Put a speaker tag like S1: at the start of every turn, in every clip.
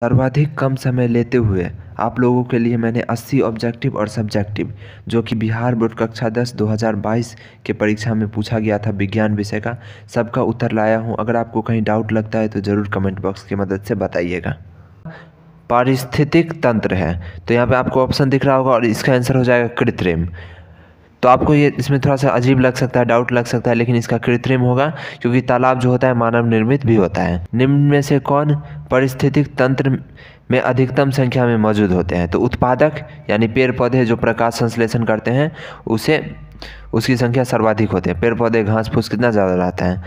S1: सर्वाधिक कम समय लेते हुए आप लोगों के लिए मैंने 80 ऑब्जेक्टिव और सब्जेक्टिव जो कि बिहार बोर्ड कक्षा 10 2022 के परीक्षा में पूछा गया था विज्ञान विषय का, सबका उत्तर लाया हूं। अगर आपको कहीं डाउट लगता है तो ज़रूर कमेंट बॉक्स की मदद से बताइएगा। पारिस्थितिक तंत्र है तो यहाँ पे आपको ऑप्शन दिख रहा होगा और इसका आंसर हो जाएगा कृत्रिम। तो आपको ये इसमें थोड़ा सा अजीब लग सकता है, डाउट लग सकता है, लेकिन इसका कृत्रिम होगा क्योंकि तालाब जो होता है मानव निर्मित भी होता है। निम्न में से कौन पारिस्थितिक तंत्र में अधिकतम संख्या में मौजूद होते हैं? तो उत्पादक यानी पेड़ पौधे जो प्रकाश संश्लेषण करते हैं उसकी संख्या सर्वाधिक होती है। पेड़ पौधे घास फूस कितना ज़्यादा रहता है।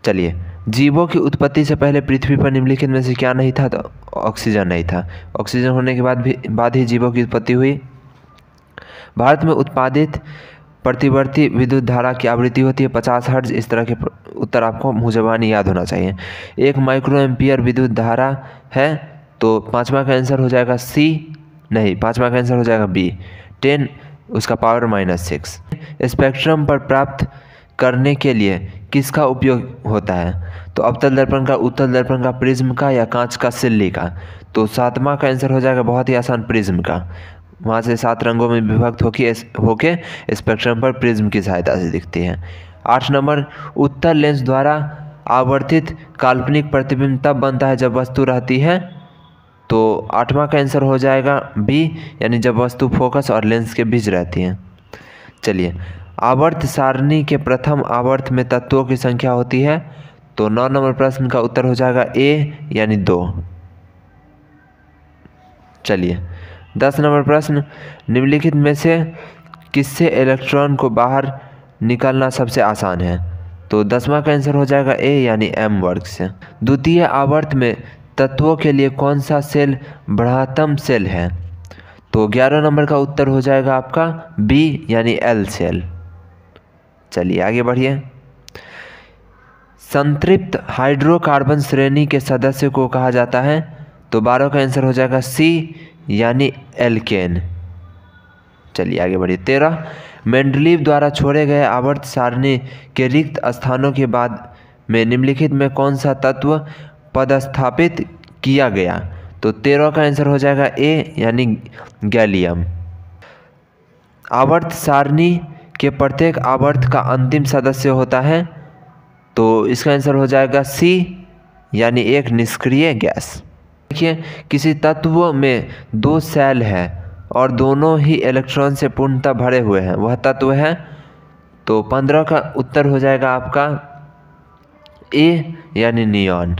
S1: चलिए, जीवों की उत्पत्ति से पहले पृथ्वी पर निम्नलिखित में से क्या नहीं था? तो ऑक्सीजन नहीं था। ऑक्सीजन होने के बाद ही जीवों की उत्पत्ति हुई। भारत में उत्पादित प्रतिवर्ती विद्युत धारा की आवृत्ति होती है 50 हर्ट्ज। इस तरह के उत्तर आपको मुँह ज़बानी याद होना चाहिए। 1 माइक्रो एम्पियर विद्युत धारा है तो पाँचवा का आंसर हो जाएगा सी, नहीं पाँचवा का आंसर हो जाएगा बी, 10 उसका पावर -6। स्पेक्ट्रम पर प्राप्त करने के लिए किसका उपयोग होता है? तो अवतल दर्पण का, उत्तल दर्पण का, प्रिज्म का या कांच का, सिल्ली का? तो सातवां का आंसर हो जाएगा बहुत ही आसान, प्रिज्म का। वहाँ से 7 रंगों में विभक्त होके स्पेक्ट्रम पर प्रिज्म की सहायता से दिखती है। 8 नंबर, उत्तल लेंस द्वारा आवर्तित काल्पनिक प्रतिबिंब तब बनता है जब वस्तु रहती है। तो 8वां का आंसर हो जाएगा बी, यानी जब वस्तु फोकस और लेंस के बीच रहती है। चलिए, आवर्त सारणी के प्रथम आवर्त में तत्वों की संख्या होती है। तो 9 नंबर प्रश्न का उत्तर हो जाएगा ए, यानी 2। चलिए, 10 नंबर प्रश्न, निम्नलिखित में से किससे इलेक्ट्रॉन को बाहर निकलना सबसे आसान है? तो 10वां का आंसर हो जाएगा ए, यानी एम वर्ग से। द्वितीय आवर्त में तत्वों के लिए कौन सा सेल बढ़ातम सेल है? तो 11 नंबर का उत्तर हो जाएगा आपका बी, यानी एल सेल। चलिए आगे बढ़िए। संतृप्त हाइड्रोकार्बन श्रेणी के सदस्य को कहा जाता है। तो 12 का आंसर हो जाएगा सी, यानी एल्केन। चलिए आगे बढ़िए। 13, मेंडलीव द्वारा छोड़े गए आवर्त सारणी के रिक्त स्थानों के बाद में निम्नलिखित में कौन सा तत्व पदस्थापित किया गया? तो 13 का आंसर हो जाएगा ए, यानी गैलियम। आवर्त सारणी के प्रत्येक आवर्त का अंतिम सदस्य होता है। तो इसका आंसर हो जाएगा सी, यानी एक निष्क्रिय गैस। देखिए, किसी तत्व में 2 सेल है और दोनों ही इलेक्ट्रॉन से पूर्णतः भरे हुए हैं, वह तत्व है। तो 15 का उत्तर हो जाएगा आपका ए, यानी नियॉन।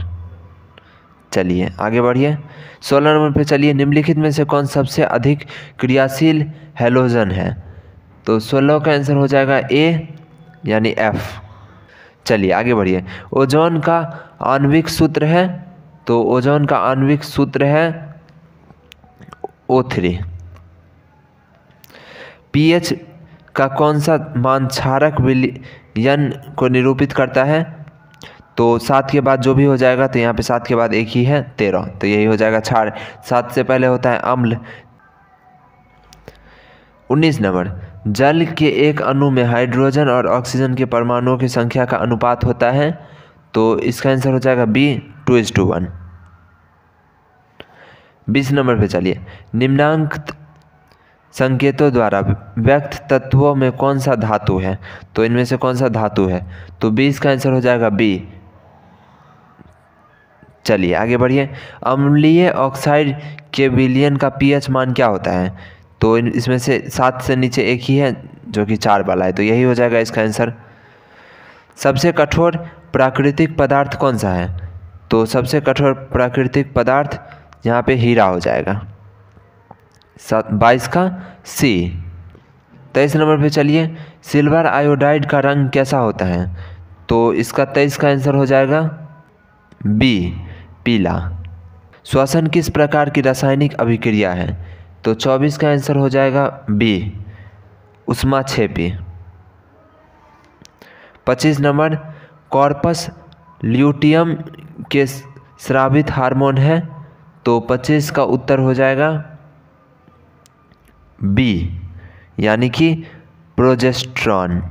S1: चलिए आगे बढ़िए। 16 नंबर पे चलिए, निम्नलिखित में से कौन सबसे अधिक क्रियाशील हैलोजन है? तो 16 का आंसर हो जाएगा ए, यानी एफ। चलिए आगे बढ़िए। ओजोन का आणविक सूत्र है। तो ओजोन का आणविक सूत्र है O3। pH का कौन सा मान क्षारक विलयन को निरूपित करता है? तो 7 के बाद जो भी हो जाएगा, तो यहाँ पे 7 के बाद एक ही है 13, तो यही हो जाएगा क्षार। 7 से पहले होता है अम्ल। 19 नंबर, जल के एक अणु में हाइड्रोजन और ऑक्सीजन के परमाणुओं की संख्या का अनुपात होता है। तो इसका आंसर हो जाएगा बी, 2:1। 20 नंबर पे चलिए, निम्नांकित संकेतों द्वारा व्यक्त तत्वों में कौन सा धातु है? तो इनमें से कौन सा धातु है? तो 20 का आंसर हो जाएगा बी। चलिए आगे बढ़िए। अम्लीय ऑक्साइड के विलयन का pH मान क्या होता है? तो इसमें से 7 से नीचे एक ही है जो कि 4 वाला है, तो यही हो जाएगा इसका आंसर। सबसे कठोर प्राकृतिक पदार्थ कौन सा है? तो सबसे कठोर प्राकृतिक पदार्थ यहाँ पे हीरा हो जाएगा। 22 का सी। 23 नंबर पे चलिए, सिल्वर आयोडाइड का रंग कैसा होता है? तो इसका 23 का आंसर हो जाएगा बी, पीला। श्वसन किस प्रकार की रासायनिक अभिक्रिया है? तो 24 का आंसर हो जाएगा बी, ऊष्माक्षेपी। 25 नंबर, कॉर्पस ल्यूटियम के स्रावित हार्मोन है। तो 25 का उत्तर हो जाएगा बी, यानी कि प्रोजेस्टेरॉन।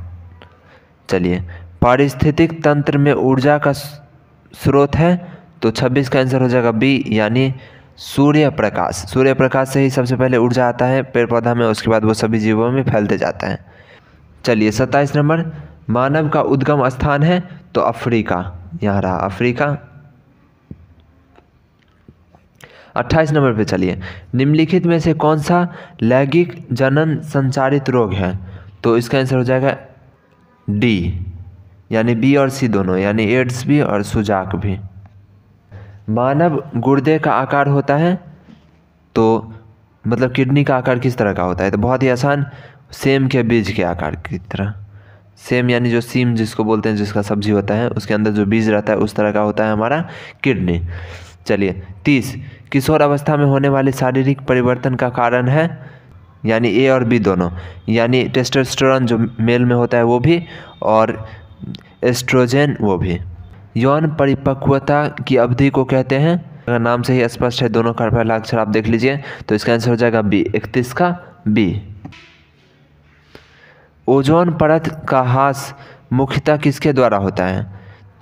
S1: चलिए, पारिस्थितिक तंत्र में ऊर्जा का स्रोत है। तो 26 का आंसर हो जाएगा बी, यानी सूर्य प्रकाश। सूर्य प्रकाश से ही सबसे पहले ऊर्जा आता है पेड़ पौधा में, उसके बाद वो सभी जीवों में फैलते जाता है। चलिए 27 नंबर, मानव का उद्गम स्थान है तो अफ्रीका, यहाँ रहा अफ्रीका। 28 नंबर पे चलिए, निम्नलिखित में से कौन सा लैंगिक जनन संचारित रोग है? तो इसका आंसर हो जाएगा डी, यानी बी और सी दोनों, यानी एड्स भी और सुजाक भी। मानव गुर्दे का आकार होता है तो मतलब किडनी का आकार किस तरह का होता है? तो बहुत ही आसान, सेम के बीज के आकार की तरह। सेम यानी जो सीम जिसको बोलते हैं, जिसका सब्जी होता है उसके अंदर जो बीज रहता है उस तरह का होता है हमारा किडनी। चलिए 30, किशोर अवस्था में होने वाले शारीरिक परिवर्तन का कारण है, यानी ए और बी दोनों, यानी टेस्टोस्टेरोन जो मेल में होता है वो भी और एस्ट्रोजन वो भी। यौन परिपक्वता की अवधि को कहते हैं, अगर नाम से ही स्पष्ट है, दोनों का पहला अक्षर आप देख लीजिए, तो इसका आंसर हो जाएगा बी, 31 का बी। ओजोन परत का ह्रास मुख्यतः किसके द्वारा होता है?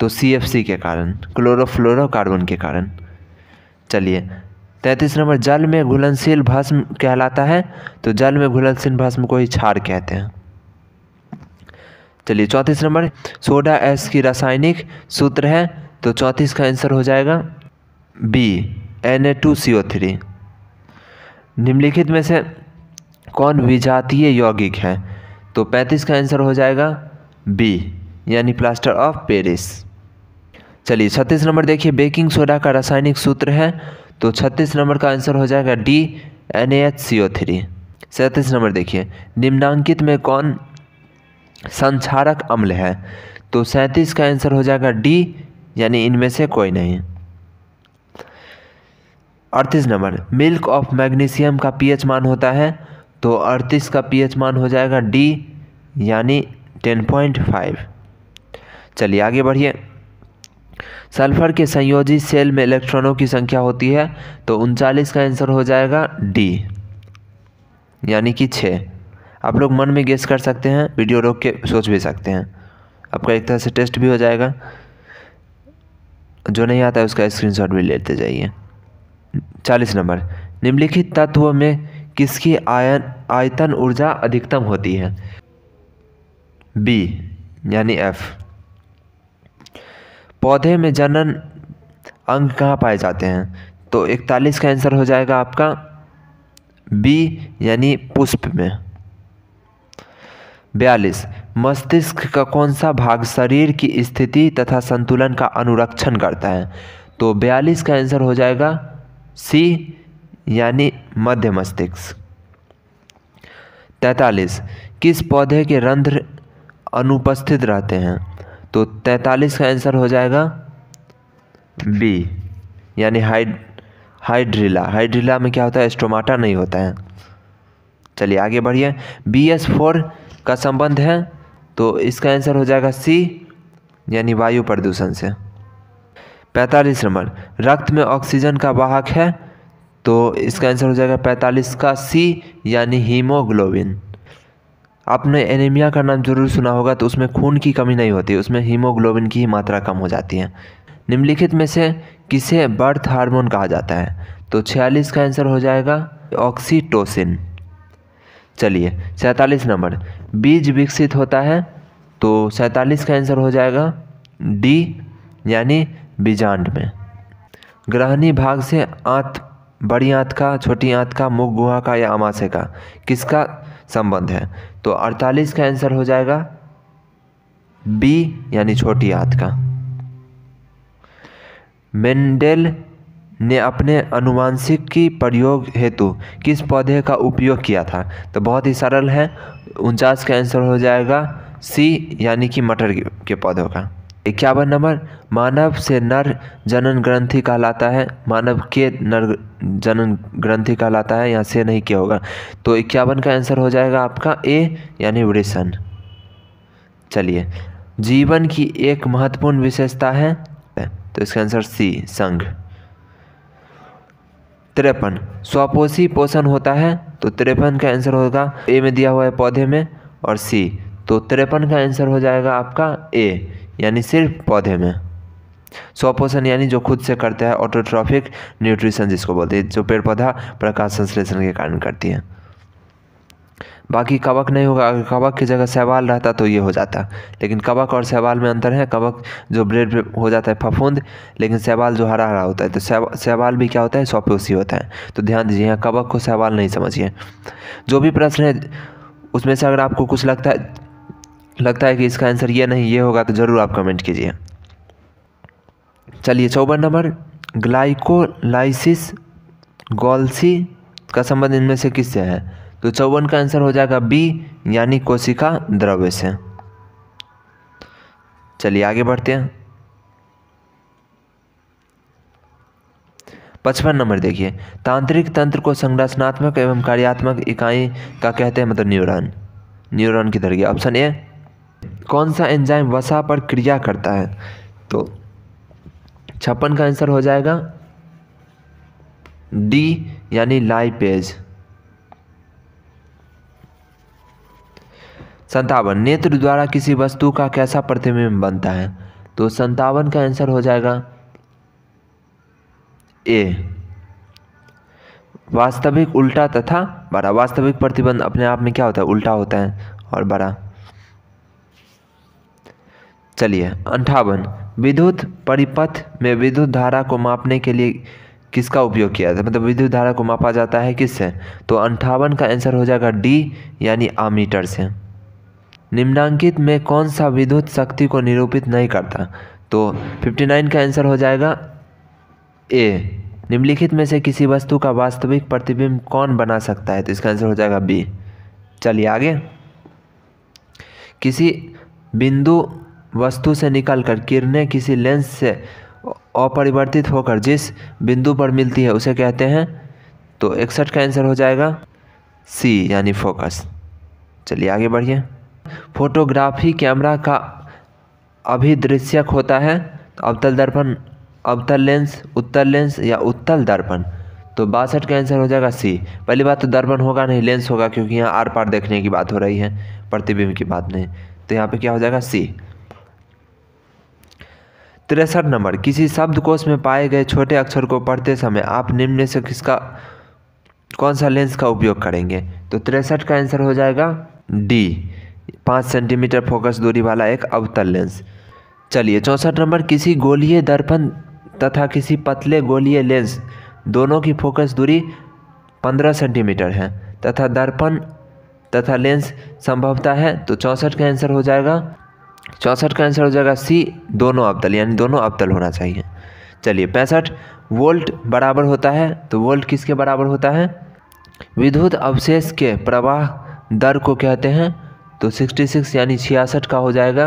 S1: तो CFC के कारण, क्लोरोफ्लोरोकार्बन के कारण। चलिए 33 नंबर, जल में घुलनशील भस्म कहलाता है तो जल में घुलनशील भस्म को ही क्षार कहते हैं। चलिए 34 नंबर, सोडा ऐश की रासायनिक सूत्र है तो 34 का आंसर हो जाएगा बी, Na2CO3। निम्नलिखित में से कौन विजातीय यौगिक है? तो 35 का आंसर हो जाएगा बी, यानी प्लास्टर ऑफ पेरिस। चलिए 36 नंबर देखिए, बेकिंग सोडा का रासायनिक सूत्र है तो 36 नंबर का आंसर हो जाएगा डी, NaHCO3। 37 नंबर देखिए, निम्नांकित में कौन संक्षारक अम्ल है? तो 37 का आंसर हो जाएगा डी, यानी इनमें से कोई नहीं। 38 नंबर, मिल्क ऑफ मैग्नीशियम का pH मान होता है तो 38 का pH मान हो जाएगा डी, यानी 10.5। चलिए आगे बढ़िए, सल्फर के संयोजी सेल में इलेक्ट्रॉनों की संख्या होती है तो 39 का आंसर हो जाएगा डी, यानी कि 6। आप लोग मन में गेस कर सकते हैं, वीडियो रोक के सोच भी सकते हैं, आपका एक तरह से टेस्ट भी हो जाएगा। जो नहीं आता है उसका स्क्रीनशॉट भी लेते जाइए। 40 नंबर, निम्नलिखित तत्व में किसकी आयतन ऊर्जा अधिकतम होती है? बी, यानी एफ। पौधे में जनन अंग कहाँ पाए जाते हैं? तो 41 का आंसर हो जाएगा आपका बी, यानी पुष्प में। 42, मस्तिष्क का कौन सा भाग शरीर की स्थिति तथा संतुलन का अनुरक्षण करता है? तो 42 का आंसर हो जाएगा सी, यानी मध्य मस्तिष्क। 43, किस पौधे के रंध्र अनुपस्थित रहते हैं? तो 43 का आंसर हो जाएगा बी, यानी हाइड्रिला। हाइड्रिला में क्या होता है? स्टोमाटा नहीं होता है। चलिए आगे बढ़िए, BS4 का संबंध है तो इसका आंसर हो जाएगा सी, यानी वायु प्रदूषण से। 45 नंबर, रक्त में ऑक्सीजन का वाहक है तो इसका आंसर हो जाएगा 45 का सी, यानी हीमोग्लोबिन। आपने एनीमिया का नाम जरूर सुना होगा, तो उसमें खून की कमी नहीं होती, उसमें हीमोग्लोबिन की ही मात्रा कम हो जाती है। निम्नलिखित में से किसे बर्थ हार्मोन कहा जाता है? तो 46 का आंसर हो जाएगा ऑक्सीटोसिन। चलिए 47 नंबर, बीज विकसित होता है तो 47 का आंसर हो जाएगा डी, यानी बीजांड में। ग्रहणी भाग से आंत, बड़ी आंत का, छोटी आंत का, मुख गुहा का या अमाशय का, किसका संबंध है? तो 48 का आंसर हो जाएगा बी, यानी छोटी आंत का। मेंडेल ने अपने अनुवांशिकी प्रयोग हेतु किस पौधे का उपयोग किया था? तो बहुत ही सरल है, 49 का आंसर हो जाएगा सी, यानी कि मटर के पौधों का। 51 नंबर, मानव से नर जनन ग्रंथि कहलाता है, मानव के नर जनन ग्रंथि कहलाता है, यहाँ से नहीं क्या होगा, तो 51 का आंसर हो जाएगा आपका ए, यानी वृषण। चलिए, जीवन की एक महत्वपूर्ण विशेषता है तो इसका आंसर सी, संघ। 53, स्वपोषी पोषण होता है तो 53 का आंसर होगा, ए में दिया हुआ है पौधे में और सी, तो 53 का आंसर हो जाएगा आपका ए, यानी सिर्फ पौधे में। स्वपोषण यानी जो खुद से करते हैं, ऑटोट्रॉफिक न्यूट्रिशन जिसको बोलते हैं, जो पेड़ पौधा प्रकाश संश्लेषण के कारण करती है। बाकी कवक नहीं होगा, अगर कवक की जगह शैवाल रहता तो ये हो जाता, लेकिन कवक और शैवाल में अंतर है। कवक जो ब्रेड पे हो जाता है फफूंद, लेकिन शैवाल जो हरा हरा होता है। तो शैवाल भी क्या होता है, स्वपोषी होता है। तो ध्यान दीजिए, यहाँ कवक को शैवाल नहीं समझिए। जो भी प्रश्न है उसमें से अगर आपको कुछ लगता है कि इसका आंसर ये नहीं ये होगा, तो ज़रूर आप कमेंट कीजिए। चलिए 54 नंबर, ग्लाइकोलाइसिस गोल्सी का संबंध इनमें से किससे है? तो 54 का आंसर हो जाएगा बी, यानी कोशिका द्रव्य से। चलिए आगे बढ़ते हैं। 55 नंबर देखिए, तांत्रिक तंत्र को संरचनात्मक एवं कार्यात्मक इकाई का कहते हैं, मतलब न्यूरॉन किधर गया? Option A. कौन सा एंजाइम वसा पर क्रिया करता है? तो 56 का आंसर हो जाएगा डी, यानी लाइपेज। 57, नेत्र द्वारा किसी वस्तु का कैसा प्रतिबिंब बनता है? तो 57 का आंसर हो जाएगा ए, वास्तविक, उल्टा तथा बड़ा। वास्तविक प्रतिबिंब अपने आप में क्या होता है? उल्टा होता है और बड़ा। चलिए 58, विद्युत परिपथ में विद्युत धारा को मापने के लिए किसका उपयोग किया जाता है? मतलब विद्युत धारा को मापा जाता है किससे? तो 58 का आंसर हो जाएगा डी, यानी आमीटर से। निम्नांकित में कौन सा विद्युत शक्ति को निरूपित नहीं करता? तो 59 का आंसर हो जाएगा ए, निम्नलिखित में से किसी वस्तु का वास्तविक प्रतिबिंब कौन बना सकता है? तो इसका आंसर हो जाएगा बी। चलिए आगे, किसी बिंदु वस्तु से निकलकर किरणें किसी लेंस से अपरिवर्तित होकर जिस बिंदु पर मिलती है उसे कहते हैं? तो 61 का आंसर हो जाएगा सी, यानी फोकस। चलिए आगे बढ़िए। फोटोग्राफी कैमरा का अभिदृश्यक होता है? तो अवतल दर्पण, अवतल लेंस, उत्तल लेंस या उत्तल दर्पण? तो 62 का आंसर हो जाएगा सी। पहली बात तो दर्पण होगा नहीं, लेंस होगा, क्योंकि यहाँ आर पार देखने की बात हो रही है, प्रतिबिंब की बात नहीं। तो यहाँ पे क्या हो जाएगा सी। 63 नंबर, किसी शब्दकोश में पाए गए छोटे अक्षर को पढ़ते समय आप निम्न में से कौन सा लेंस का उपयोग करेंगे? तो 63 का आंसर हो जाएगा डी, 5 सेंटीमीटर फोकस दूरी वाला एक अवतल लेंस। चलिए 64 नंबर, किसी गोलीय दर्पण तथा किसी पतले गोलीय लेंस दोनों की फोकस दूरी 15 सेंटीमीटर है तथा दर्पण तथा लेंस संभवतः है। तो 64 का आंसर हो जाएगा सी, दोनों अवतल, यानी दोनों अवतल होना चाहिए। चलिए 65, वोल्ट बराबर होता है? तो वोल्ट किसके बराबर होता है? विद्युत अवशेष के प्रवाह दर को कहते हैं? तो 66 यानी 66 का हो जाएगा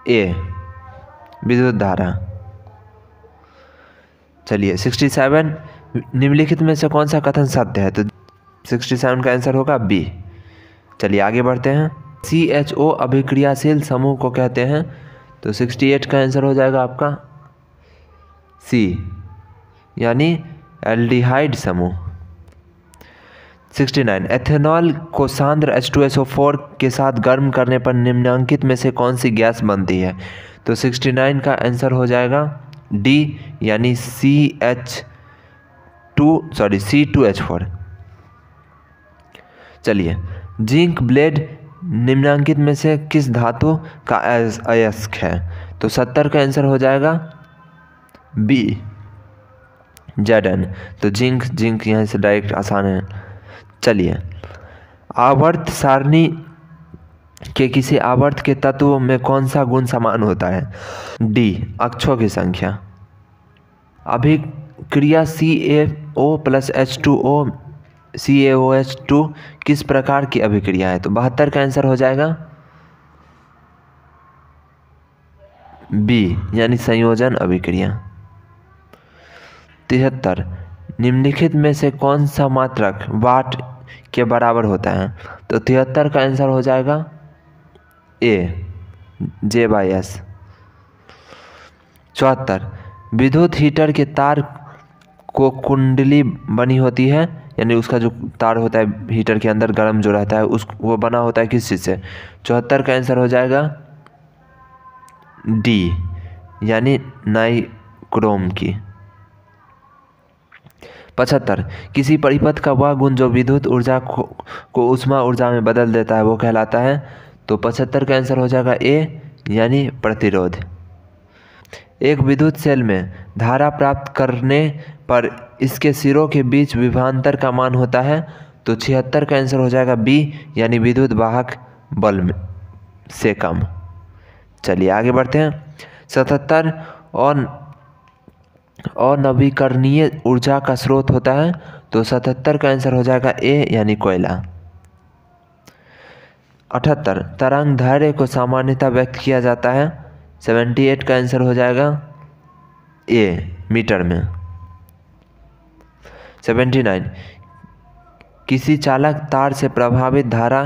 S1: ए, विद्युत धारा। चलिए 67, निम्नलिखित में से कौन सा कथन सत्य है? तो 67 का आंसर होगा बी। चलिए आगे बढ़ते हैं। CHO अभिक्रियाशील समूह को कहते हैं? तो 68 का आंसर हो जाएगा आपका सी, यानी एल्डिहाइड समूह। 69, एथेनॉल को सांद्र H2SO4 के साथ गर्म करने पर निम्नांकित में से कौन सी गैस बनती है? तो 69 का आंसर हो जाएगा डी, यानी C2H4। चलिए, जिंक ब्लेड निम्नांकित में से किस धातु का अयस्क है? तो 70 का आंसर हो जाएगा बी, Zn। तो जिंक यहाँ से डायरेक्ट आसान है। चलिए, आवर्त सारणी के किसी आवर्त के तत्व में कौन सा गुण समान होता है? डी, अक्षों की संख्या। अभिक्रिया CaO+H2O CaOH2 किस प्रकार की अभिक्रिया है? तो 72 का आंसर हो जाएगा बी, यानी संयोजन अभिक्रिया। 73, निम्नलिखित में से कौन सा मात्रक वाट के बराबर होता है? तो 73 का आंसर हो जाएगा ए, J/S। 74, विद्युत हीटर के तार को कुंडली बनी होती है, यानी उसका जो तार होता है हीटर के अंदर गर्म जो रहता है वो बना होता है किस चीज़ से? 74 का आंसर हो जाएगा डी, यानी नाइक्रोम की। 75 किसी परिपथ का वह गुण जो विद्युत ऊर्जा को ऊष्मा ऊर्जा में बदल देता है वो कहलाता है। तो 75 का आंसर हो जाएगा ए यानी प्रतिरोध। एक विद्युत सेल में धारा प्राप्त करने पर इसके सिरों के बीच विभवांतर का मान होता है। तो 76 का आंसर हो जाएगा बी यानी विद्युत वाहक बल से कम। चलिए आगे बढ़ते हैं। 77 और नवीकरणीय ऊर्जा का स्रोत होता है। तो 77 का आंसर हो जाएगा ए यानी कोयला। 78 तरंग दैर्ध्य को सामान्यतः व्यक्त किया जाता है। 78 का आंसर हो जाएगा ए मीटर में। 79 किसी चालक तार से प्रभावित धारा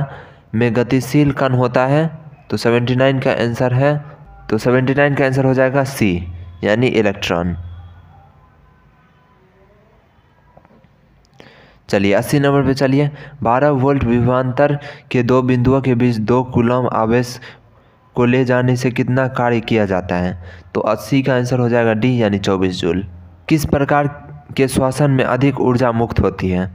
S1: में गतिशील कण होता है। तो 79 का आंसर हो जाएगा सी यानी इलेक्ट्रॉन। चलिए 80 नंबर पे चलिए। 12 वोल्ट विभवांतर के दो बिंदुओं के बीच 2 कूलम आवेश को ले जाने से कितना कार्य किया जाता है। तो 80 का आंसर हो जाएगा डी यानी 24 जूल। किस प्रकार के श्वसन में अधिक ऊर्जा मुक्त होती है।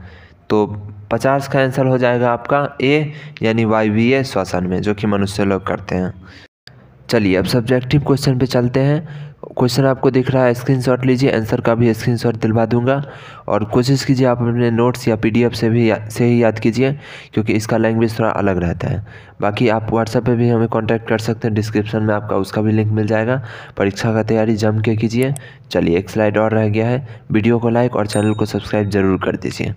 S1: तो 50 का आंसर हो जाएगा आपका ए यानी वायवीय श्वसन में, जो कि मनुष्य लोग करते हैं। चलिए अब सब्जेक्टिव क्वेश्चन पे चलते हैं। क्वेश्चन आपको दिख रहा है, स्क्रीनशॉट लीजिए, आंसर का भी स्क्रीनशॉट दिलवा दूंगा। और कोशिश कीजिए आप अपने नोट्स या पीडीएफ से ही याद कीजिए, क्योंकि इसका लैंग्वेज थोड़ा अलग रहता है। बाकी आप व्हाट्सएप पे भी हमें कांटेक्ट कर सकते हैं, डिस्क्रिप्शन में आपका उसका भी लिंक मिल जाएगा। परीक्षा का तैयारी जम के कीजिए। चलिए एक स्लाइड और रह गया है, वीडियो को लाइक और चैनल को सब्सक्राइब जरूर कर दीजिए।